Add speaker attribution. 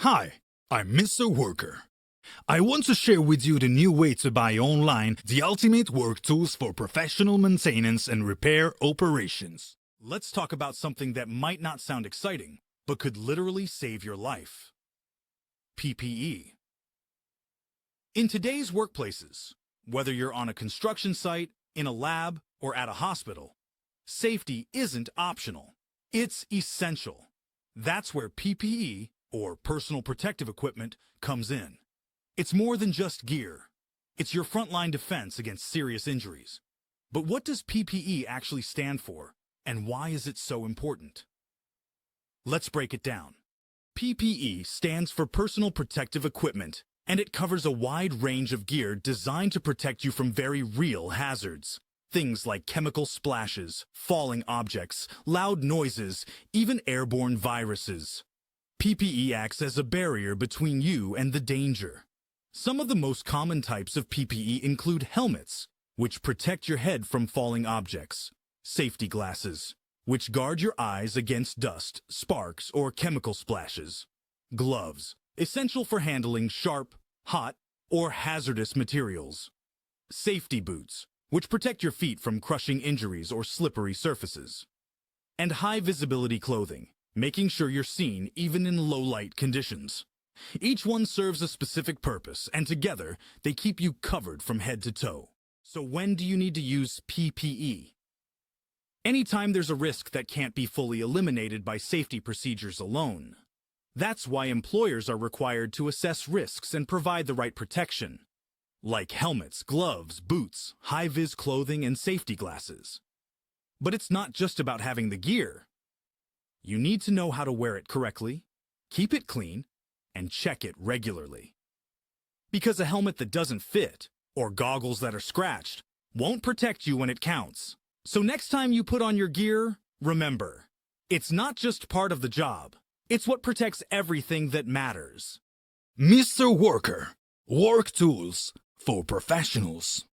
Speaker 1: Hi, I'm Mr. Worker. I want to share with you the new way to buy online the ultimate work tools for professional maintenance and repair operations. Let's talk about something that might not sound exciting, but could literally save your life. PPE. In today's workplaces, whether you're on a construction site, in a lab, or at a hospital, safety isn't optional. It's essential. That's where PPE, or personal protective equipment, comes in. It's more than just gear. It's your frontline defense against serious injuries. But what does PPE actually stand for, and why is it so important? Let's break it down. PPE stands for Personal Protective Equipment, and it covers a wide range of gear designed to protect you from very real hazards. Things like chemical splashes, falling objects, loud noises, even airborne viruses. PPE acts as a barrier between you and the danger. Some of the most common types of PPE include helmets, which protect your head from falling objects, safety glasses, which guard your eyes against dust, sparks, or chemical splashes, gloves, essential for handling sharp, hot, or hazardous materials, safety boots, which protect your feet from crushing injuries or slippery surfaces, and high-visibility clothing, making sure you're seen even in low-light conditions. Each one serves a specific purpose, and together, they keep you covered from head to toe. So when do you need to use PPE? Anytime there's a risk that can't be fully eliminated by safety procedures alone. That's why employers are required to assess risks and provide the right protection, like helmets, gloves, boots, high-vis clothing, and safety glasses. But it's not just about having the gear. You need to know how to wear it correctly, keep it clean, and check it regularly. Because a helmet that doesn't fit, or goggles that are scratched, won't protect you when it counts. So next time you put on your gear, remember, it's not just part of the job. It's what protects everything that matters.
Speaker 2: Mr. Worker, work tools for professionals.